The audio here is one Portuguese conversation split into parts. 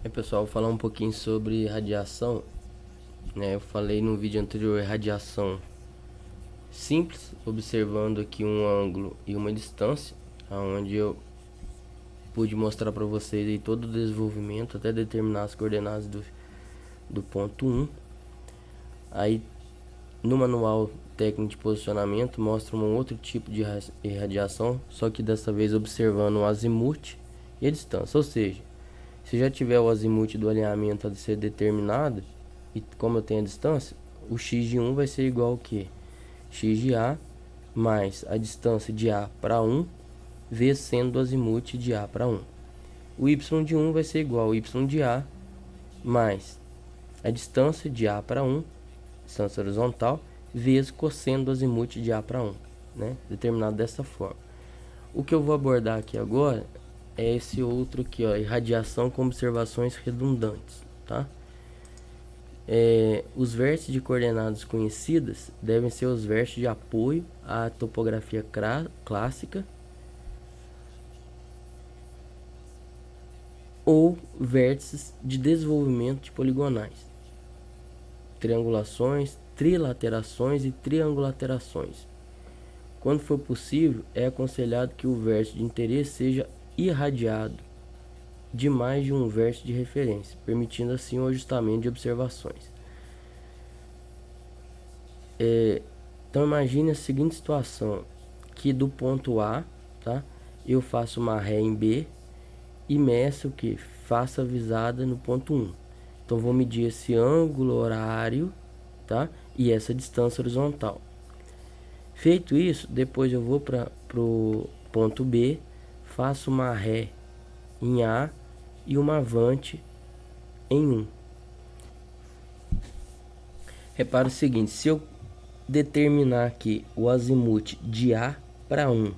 Pessoal, vou falar um pouquinho sobre radiação, né? Eu falei no vídeo anterior radiação simples, observando aqui um ângulo e uma distância, onde eu pude mostrar para vocês aí todo o desenvolvimento até determinar as coordenadas do ponto 1. Aí no manual técnico de posicionamento mostra um outro tipo de radiação, só que dessa vez observando o azimuth e a distância, ou seja, se já tiver o azimuth do alinhamento a ser determinado, e como eu tenho a distância, o x de 1 vai ser igual ao que? X de A mais a distância de A para 1 vezes seno do azimuth de A para 1. O y de 1 vai ser igual ao y de A mais a distância de A para 1, distância horizontal, vezes cosseno do azimuth de A para 1, né? Determinado dessa forma. O que eu vou abordar aqui agora é esse outro aqui, ó, irradiação com observações redundantes, tá? Os vértices de coordenadas conhecidas devem ser os vértices de apoio à topografia clássica ou vértices de desenvolvimento de poligonais, triangulações, trilaterações e triangulaterações. Quando for possível, é aconselhado que o vértice de interesse seja irradiado de mais de um vértice de referência, permitindo assim o ajustamento de observações. Então imagine a seguinte situação, que do ponto A, tá, eu faço uma ré em B e meço o que? Faço a visada no ponto 1. Então vou medir esse ângulo horário, tá, e essa distância horizontal. Feito isso, depois eu vou para o ponto B, faço uma ré em A e uma avante em 1. Repara o seguinte, se eu determinar aqui o azimuth de A para 1,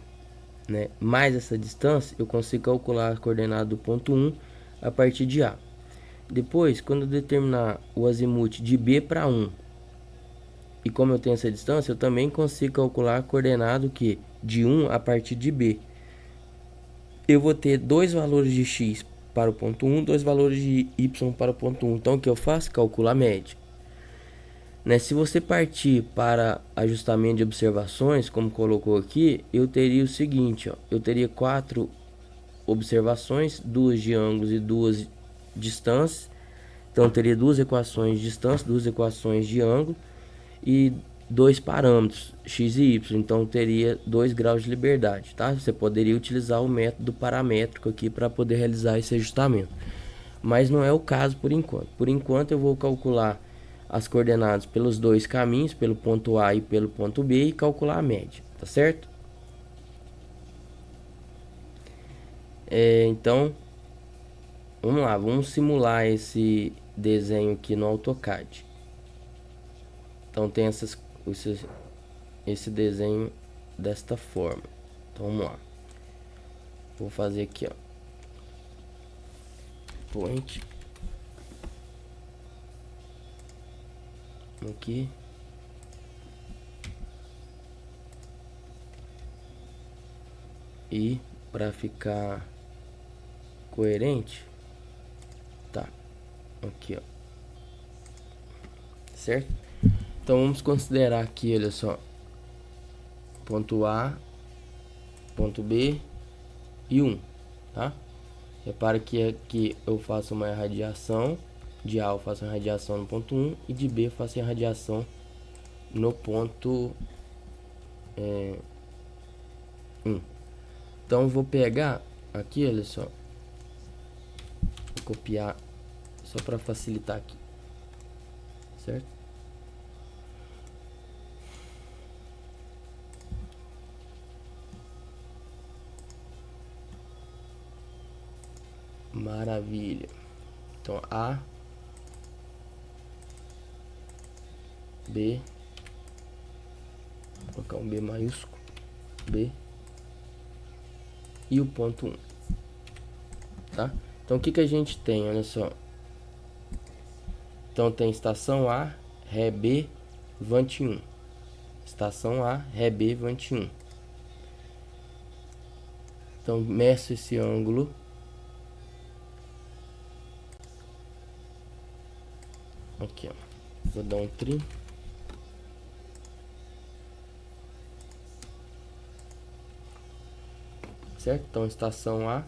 né, mais essa distância, eu consigo calcular a coordenada do ponto 1 a partir de A. Depois, quando eu determinar o azimuth de B para 1, e como eu tenho essa distância, eu também consigo calcular a coordenada que de 1 a partir de B. Eu vou ter dois valores de x para o ponto 1, dois valores de y para o ponto 1. Então o que eu faço? Calculo a média. Né? Se você partir para ajustamento de observações, como colocou aqui, eu teria o seguinte, ó, eu teria 4 observações, 2 de ângulos e 2 distâncias. Então eu teria duas equações de distância, duas equações de ângulo e dois parâmetros, x e y. Então teria 2 graus de liberdade, tá? Você poderia utilizar o método paramétrico aqui para poder realizar esse ajustamento, mas não é o caso por enquanto. Por enquanto eu vou calcular as coordenadas pelos dois caminhos, pelo ponto A e pelo ponto B, e calcular a média, tá certo? Então vamos lá, vamos simular esse desenho aqui no AutoCAD. Então tem esse desenho desta forma. Então vamos lá, vou fazer aqui, ó, point aqui, e para ficar coerente, tá, aqui, ó, certo? Então vamos considerar aqui, olha só, ponto A, ponto B e 1, tá? Repara que aqui eu faço uma irradiação de A, eu faço uma irradiação no ponto 1, e de B eu faço a irradiação no ponto 1. Então eu vou pegar aqui, olha só, vou copiar só para facilitar aqui, certo? Maravilha. Então A, B, vou colocar um B maiúsculo, B, e o ponto 1, tá? Então o que a gente tem, olha só. Então tem estação A, ré B, vante 1. Estação A, ré B, vante 1. Então meço esse ângulo Aqui, ó. Vou dar um trim. Certo? Então, estação A,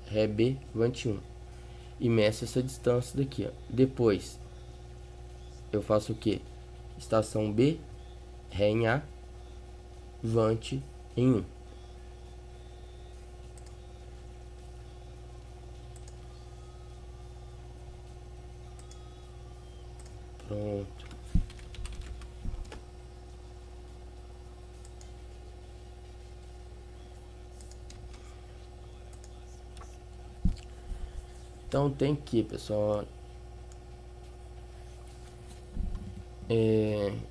Ré B, Vante 1. E meço essa distância daqui, ó. Depois, eu faço o que? Estação B, Ré em A, Vante em 1. Pronto. Então tem que, pessoal,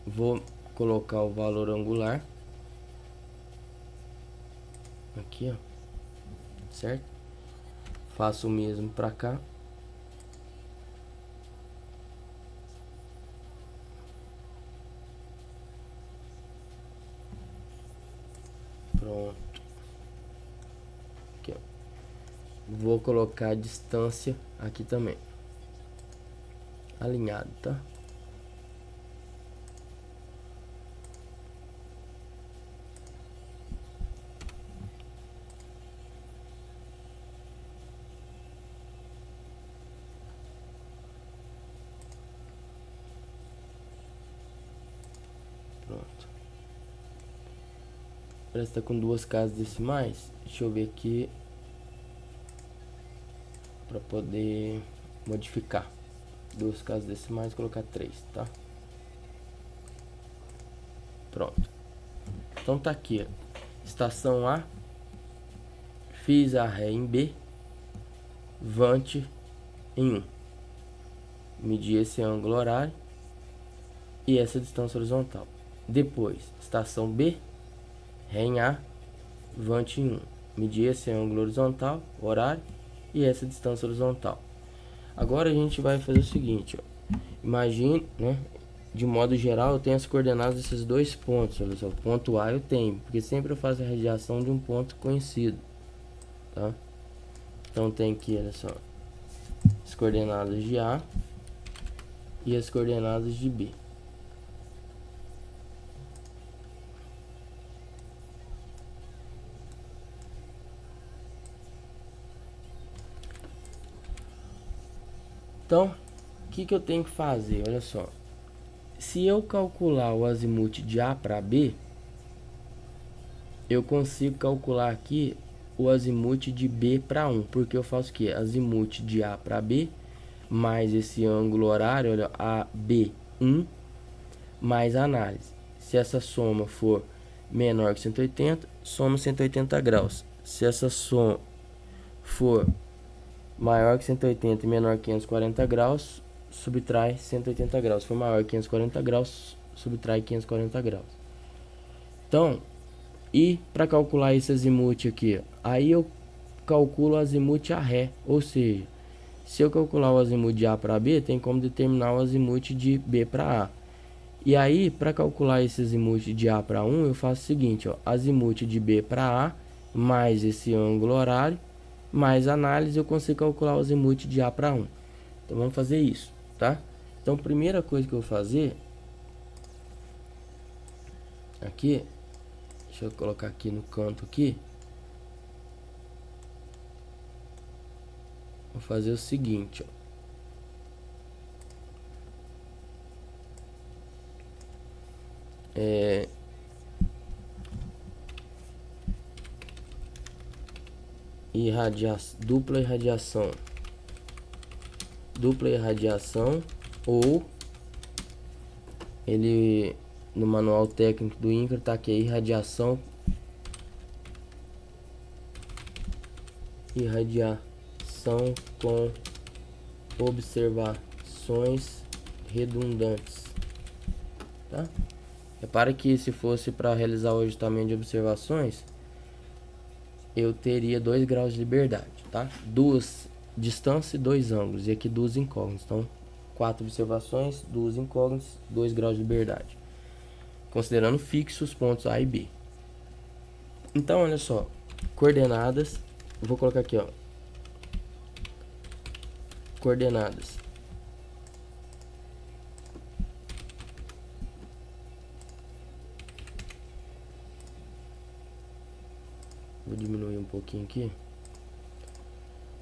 vou colocar o valor angular aqui, ó, certo? Faço o mesmo para cá. Pronto. Aqui, ó. Vou colocar a distância aqui também, alinhado, tá? Pronto. Parece que tá com duas casas decimais. Deixa eu ver aqui para poder modificar. Duas casas decimais, colocar 3, tá? Pronto. Então tá aqui, ó. Estação A, fiz a Ré em B, Vante em 1. Medi esse ângulo horário e essa distância horizontal. Depois, estação B, Ré em A, Vante em 1. Medi esse ângulo horizontal, horário e essa distância horizontal. Agora a gente vai fazer o seguinte, ó. Imagine, né? De modo geral, eu tenho as coordenadas desses dois pontos. Olha só, ponto A eu tenho, porque sempre eu faço a radiação de um ponto conhecido, tá? Então tem aqui, olha só, as coordenadas de A e as coordenadas de B. Então, o que eu tenho que fazer? Olha só, se eu calcular o azimuth de A para B, eu consigo calcular aqui o azimuth de B para 1, porque eu faço o que? Azimuth de A para B, mais esse ângulo horário, olha, AB1, mais a análise. Se essa soma for menor que 180, soma 180 graus. Se essa soma for maior que 180 e menor que 540 graus, subtrai 180 graus. Se for maior que 540 graus, subtrai 540 graus. Então, e para calcular esse azimuth aqui, aí eu calculo o azimuth a ré, ou seja, se eu calcular o azimuth de A para B, tem como determinar o azimuth de B para A. E aí, para calcular esse azimuth de A para 1, eu faço o seguinte, ó, azimuth de B para A, mais esse ângulo horário, mais análise, eu consigo calcular o azimuth de A para 1. Então, vamos fazer isso, tá? Então, primeira coisa que eu vou fazer, aqui, deixa eu colocar aqui no canto aqui, vou fazer o seguinte, ó. Dupla irradiação, ou ele no manual técnico do INCRA tá aqui, irradiação com observações redundantes, tá? Repare que se fosse para realizar o ajustamento de observações, eu teria 2 graus de liberdade, tá? Duas distância e 2 ângulos, e aqui 2 incógnitas. Então, 4 observações, 2 incógnitas, 2 graus de liberdade, considerando fixos os pontos A e B. Então, olha só, coordenadas, eu vou colocar aqui, ó, coordenadas Vou diminuir um pouquinho aqui.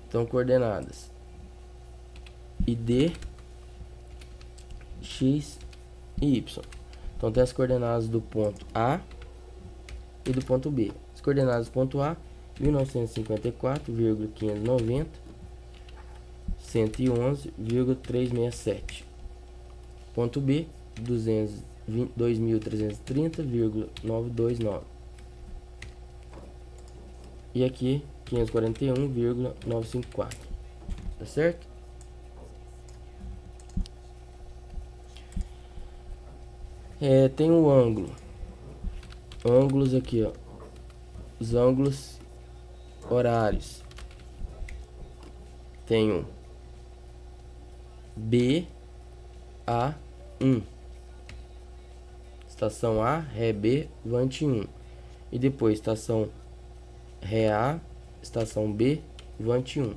Então, coordenadas ID, X e Y. Então, tem as coordenadas do ponto A e do ponto B. As coordenadas do ponto A, 1954,590, 111,367. Ponto B, 2.330,929. E aqui, 541,954. Tá certo? Tem o ângulo. Ângulos aqui, ó. Os ângulos horários. Tenho B, A, 1. Estação A, Ré B, Vante 1. E depois estação Ré A, estação B, Vante 1.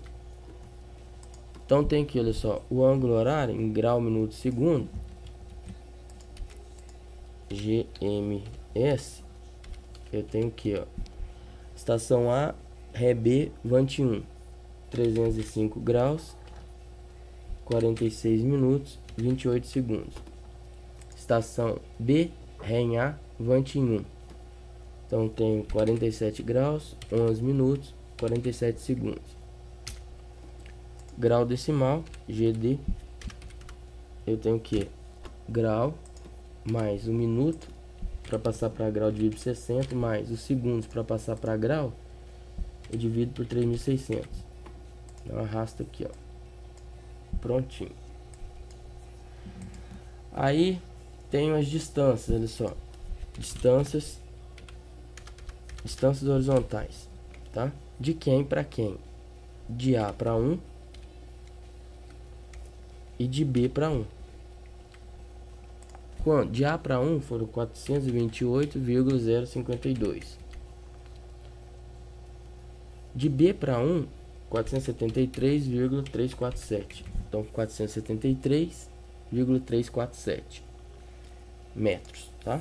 Então tem aqui, olha só, o ângulo horário em grau, minuto, segundo. GMS. Eu tenho aqui, ó. Estação A, Ré B, Vante 1. 305 graus, 46 minutos, 28 segundos. Estação B, Ré em A, Vante 1. Então tem 47 graus, 11 minutos, 47 segundos. Grau decimal, GD. Eu tenho que grau mais o minuto para passar para grau, divido por 60, mais os segundos para passar para grau, eu divido por 3.600. Eu arrasto aqui, ó. Prontinho. Aí tenho as distâncias, olha só. Distâncias horizontais, tá? De quem para quem? De A para 1 e de B para 1. Quando de A para 1 foram 428,052. De B para 1, 473,347. Então, 473,347 metros, tá?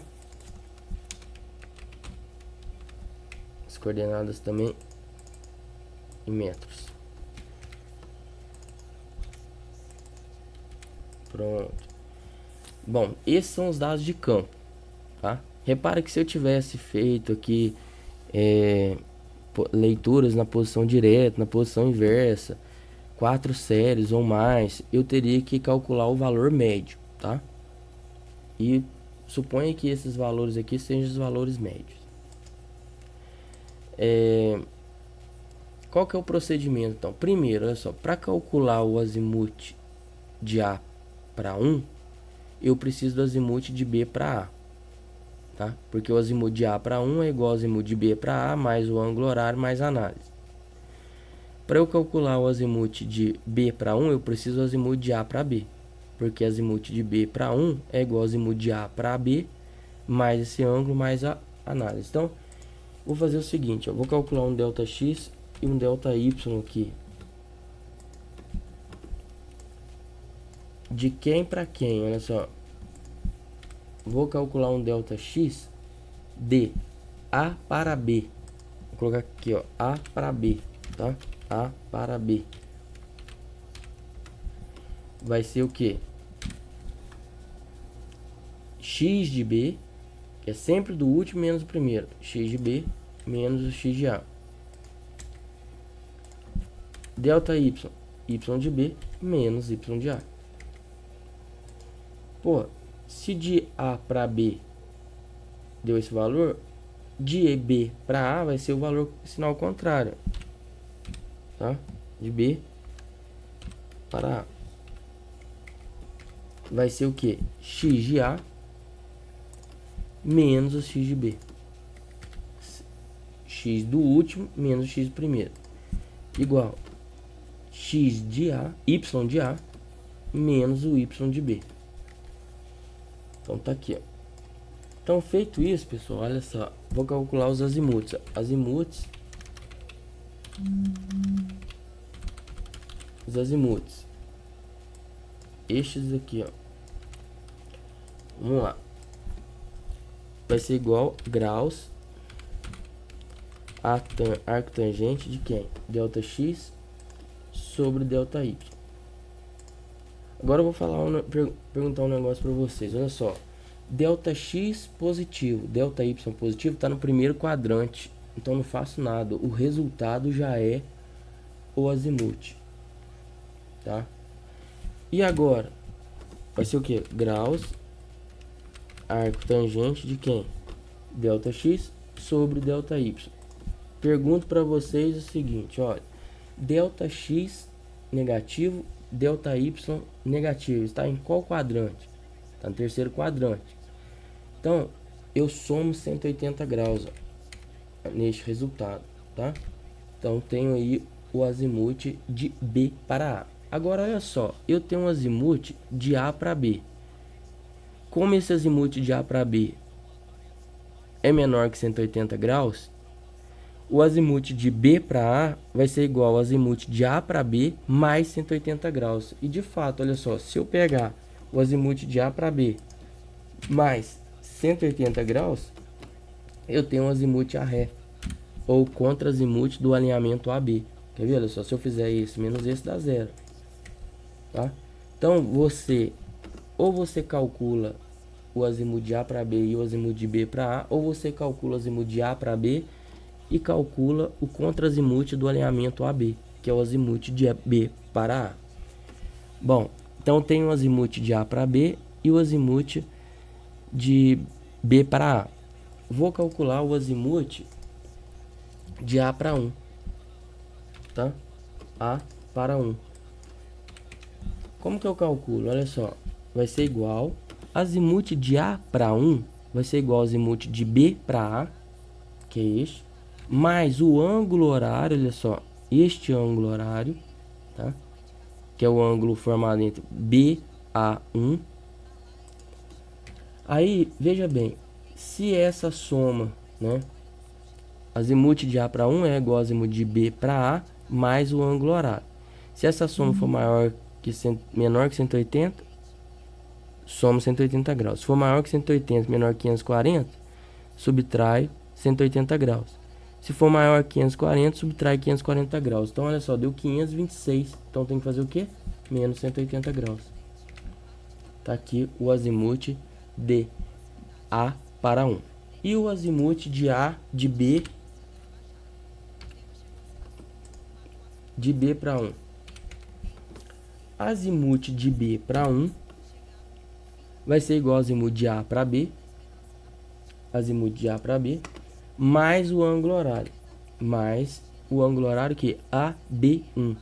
As coordenadas também em metros. Pronto. Bom, esses são os dados de campo, tá? Repara que se eu tivesse feito aqui leituras na posição direta, na posição inversa, 4 séries ou mais, eu teria que calcular o valor médio, tá? E suponha que esses valores aqui sejam os valores médios. Qual que é o procedimento, então? Primeiro, olha só, para calcular o azimuth de A para 1, eu preciso do azimuth de B para A, tá? Porque o azimuth de A para 1 é igual ao azimuth de B para A, mais o ângulo horário, mais a análise. Para eu calcular o azimuth de B para 1, eu preciso do azimuth de A para B. Porque o azimuth de B para 1 é igual ao azimuth de A para B, mais esse ângulo, mais a análise. Então, vou fazer o seguinte, eu vou calcular um ΔX e um ΔY aqui. De quem para quem? Olha só. Vou calcular um ΔX de A para B. Vou colocar aqui, ó, A para B, tá? A para B. Vai ser o que? X de B, que é sempre do último menos o primeiro. X de B menos o X de A. ΔY, Y de B menos Y de A. Pô, se de A para B deu esse valor, de B para A vai ser o valor sinal contrário, tá? De B para A vai ser o que? X de A menos o X de B. X do último menos o X do primeiro. Igual X de A, Y de A menos o Y de B. Então tá aqui, ó. Então feito isso, pessoal, olha só. Vou calcular os azimuths. Azimuths. Os azimuths. Estes aqui, ó. Vamos lá. Vai ser igual graus arco tangente de quem? Δx sobre Δy. Agora eu vou falar perguntar um negócio para vocês. Olha só, Δx positivo, Δy positivo está no primeiro quadrante, então não faço nada. O resultado já é o azimuth, tá? E agora vai ser o que? Graus arco tangente de quem? Δx sobre Δy. Pergunto para vocês o seguinte, olha, Δx negativo, Δy negativo, está em qual quadrante? Está no terceiro quadrante. Então, eu somo 180 graus, ó, neste resultado, tá? Então, tenho aí o azimuth de B para A. Agora, olha só, eu tenho um azimuth de A para B. Como esse azimuth de A para B é menor que 180 graus, o azimuth de B para A vai ser igual ao azimuth de A para B mais 180 graus. E de fato, olha só, se eu pegar o azimuth de A para B mais 180 graus, eu tenho um azimuth a ré, ou contra-azimuth do alinhamento AB. Quer ver? Olha só, se eu fizer isso menos esse dá zero, tá? Então, você calcula o azimuth de A para B e o azimuth de B para A, ou você calcula o azimuth de A para B e calcula o contra-azimuth do alinhamento AB, que é o azimuth de B para A. Bom, então tem o azimuth de A para B e o azimuth de B para A. Vou calcular o azimuth de A para 1, tá? A para 1. Como que eu calculo? Olha só, vai ser igual azimuth de A para 1 vai ser igual ao azimuth de B para A, que é este, mais o ângulo horário, olha só, este ângulo horário, tá? Que é o ângulo formado entre BA1. Aí, veja bem, se essa soma, né, azimuth de A para 1 é igual ao azimuth de B para A mais o ângulo horário. Se essa soma for menor que 180, soma 180 graus. Se for maior que 180, menor que 540, subtrai 180 graus. Se for maior que 540, subtrai 540 graus. Então, olha só, deu 526. Então, tem que fazer o quê? Menos 180 graus. Tá aqui o azimuth de A para 1. E o azimuth de A de B para 1. Azimuth de B para 1 vai ser igual ao azimuth de A para B. Azimuth de A para B mais o ângulo horário. Mais o ângulo horário que AB1.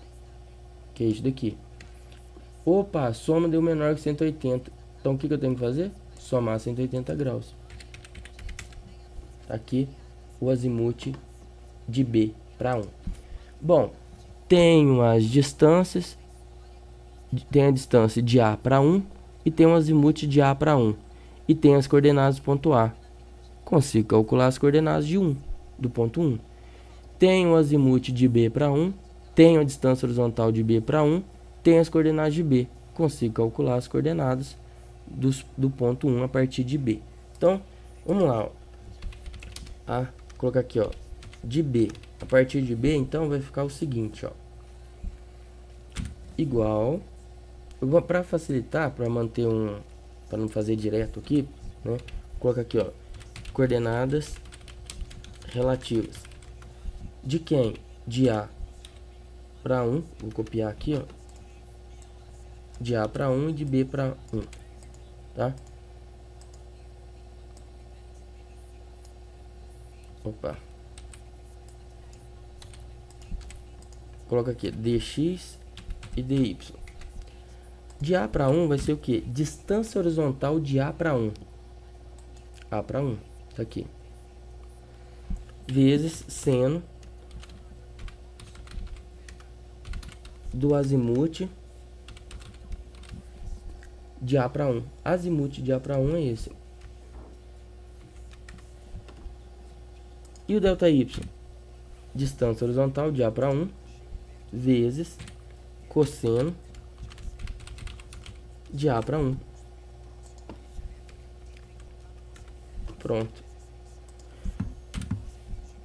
Que é isso daqui. Opa, a soma deu menor que 180. Então, o que eu tenho que fazer? Somar 180 graus. Aqui, o azimuth de B para 1. Bom, tenho as distâncias. Tem a distância de A para 1 e tem um azimuth de A para 1. E tem as coordenadas do ponto A. Consigo calcular as coordenadas de 1, do ponto 1. Tenho o azimuth de B para 1. Tenho a distância horizontal de B para 1. Tenho as coordenadas de B. Consigo calcular as coordenadas do ponto 1 a partir de B. Então, vamos lá. Ó. Colocar aqui, ó, de B. A partir de B, então, vai ficar o seguinte, ó. Igual. Para facilitar, para manter para não fazer direto aqui, né? Coloca aqui, ó, coordenadas relativas de quem? De A para 1. Vou copiar aqui, ó. De A para 1 e de B para 1, tá? Opa. Coloca aqui dx e dy. De A para 1 vai ser o que? Distância horizontal de A para 1. A para 1, tá aqui. Vezes seno do azimuth de A para 1. Azimuth de A para 1 é esse. E o Δy? Distância horizontal de A para 1 vezes cosseno de A para 1. Pronto.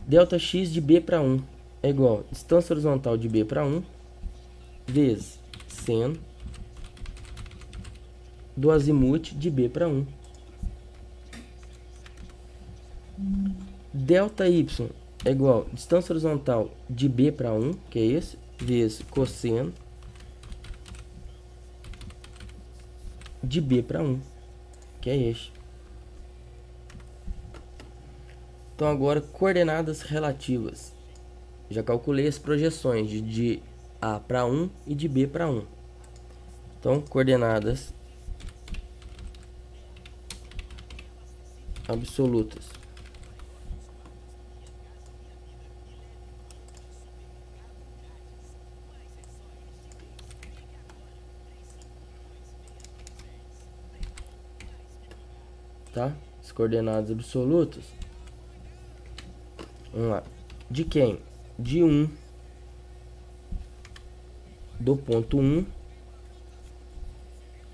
Δx de B para 1 é igual a distância horizontal de B para 1 vezes seno do azimuth de B para 1. Δy é igual a distância horizontal de B para 1, que é esse, vezes cosseno de B para 1, que é este. Então agora coordenadas relativas. Já calculei as projeções de A para 1 e de B para 1. Então coordenadas absolutas. Tá? As coordenadas absolutas. Vamos lá. De quem? De 1 do ponto 1.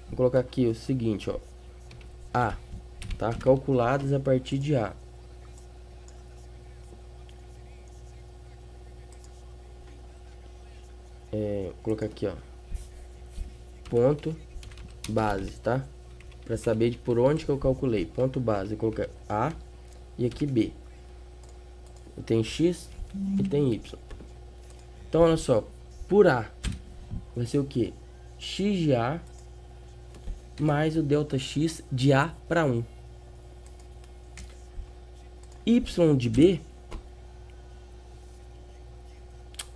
Vou colocar aqui o seguinte, ó. A, tá? Calculadas a partir de A. Vou colocar aqui, ó. Ponto base, tá? Para saber de por onde que eu calculei. Ponto base, eu coloquei A e aqui B. E tem X e tem Y. Então, olha só. Por A vai ser o que? X de A mais o Δx de A para 1. Y de B,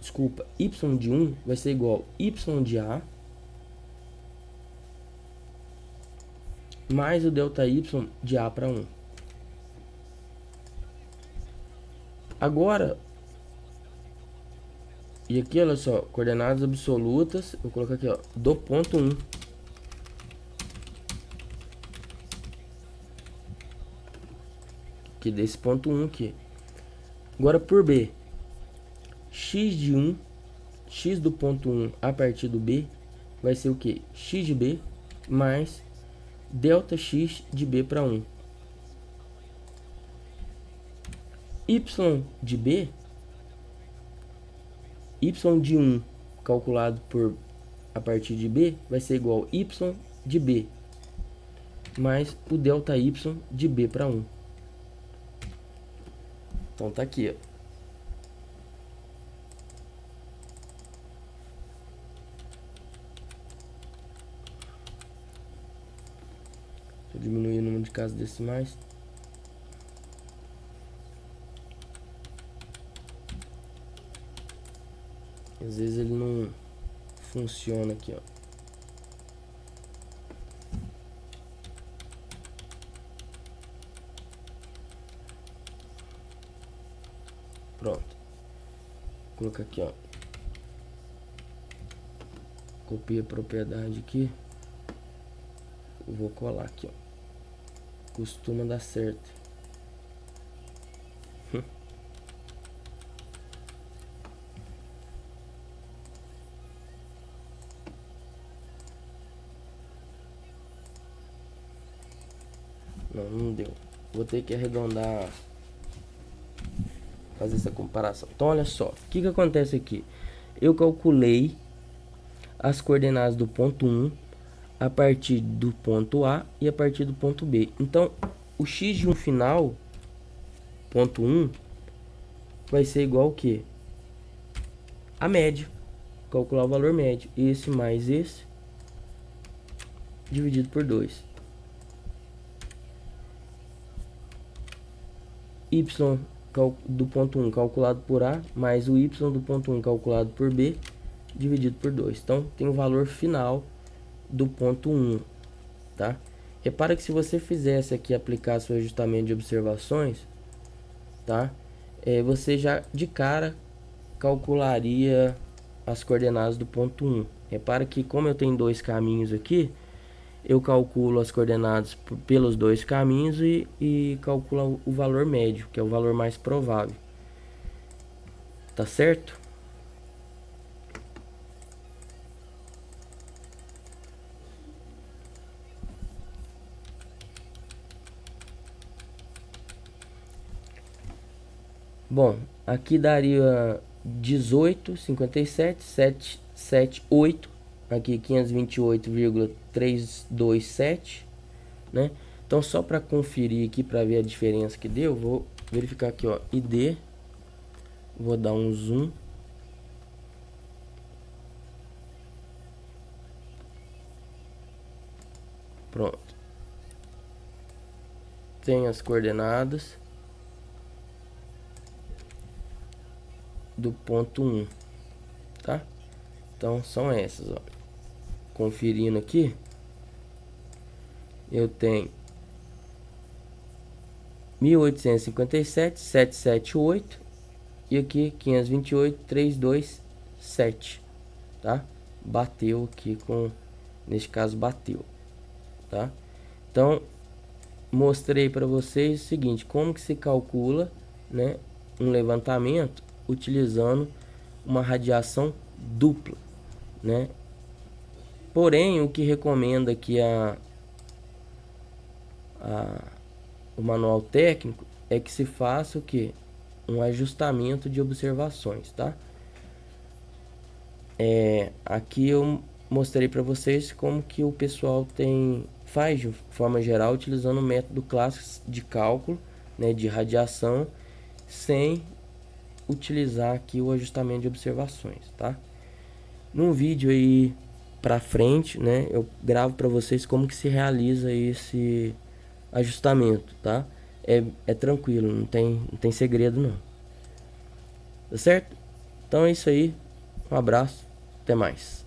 desculpa, Y de 1 vai ser igual a Y de A mais o Δy de A para 1. Agora, e aqui, olha só, coordenadas absolutas, eu vou colocar aqui, ó, do ponto 1. Aqui desse ponto 1 aqui. Agora por B, x de 1, x do ponto 1 a partir do B, vai ser o que? X de B mais Δx de B para 1. Y de B, Y de 1 calculado por a partir de B vai ser igual a Y de B mais o Δy de B para 1. Então tá aqui, ó. Deixa eu diminuir o número de casas decimais. Às vezes ele não funciona aqui, ó. Pronto. Vou colocar aqui, ó. Copia a propriedade aqui. Eu vou colar aqui, ó. Costuma dar certo. Não deu. Vou ter que arredondar, fazer essa comparação. Então olha só, o que acontece aqui? Eu calculei as coordenadas do ponto 1 a partir do ponto A e a partir do ponto B. Então o x de um final, ponto 1, vai ser igual ao que? A média. Calcular o valor médio. Esse mais esse dividido por 2. Y do ponto 1 calculado por A mais o Y do ponto 1 calculado por B dividido por 2. Então tem o valor final do ponto 1, tá? Repara que se você fizesse aqui aplicar seu ajustamento de observações, tá? Você já de cara calcularia as coordenadas do ponto 1. Repara que como eu tenho dois caminhos aqui, eu calculo as coordenadas pelos dois caminhos e calculo o valor médio, que é o valor mais provável. Tá certo? Bom, aqui daria 18, 57, 778, aqui 528,327, né? Então, só para conferir aqui, para ver a diferença que deu, vou verificar aqui, ó, ID, vou dar um zoom. Pronto. Tem as coordenadas do ponto 1, tá? Então, são essas, ó. Conferindo aqui, eu tenho 1857, 778 e aqui 528, 327, tá? Bateu aqui com, neste caso bateu, tá? Então, mostrei para vocês o seguinte, como que se calcula, né, um levantamento utilizando uma radiação dupla, né? Porém, o que recomenda aqui o manual técnico é que se faça o que? Um ajustamento de observações, tá? Aqui eu mostrei para vocês como que o pessoal faz de forma geral utilizando o método clássico de cálculo, né, de radiação, sem utilizar aqui o ajustamento de observações, tá? Num vídeo aí para frente, né, eu gravo para vocês como que se realiza esse ajustamento, tá? É tranquilo, não tem segredo não. Tá certo? Então é isso aí. Um abraço. Até mais.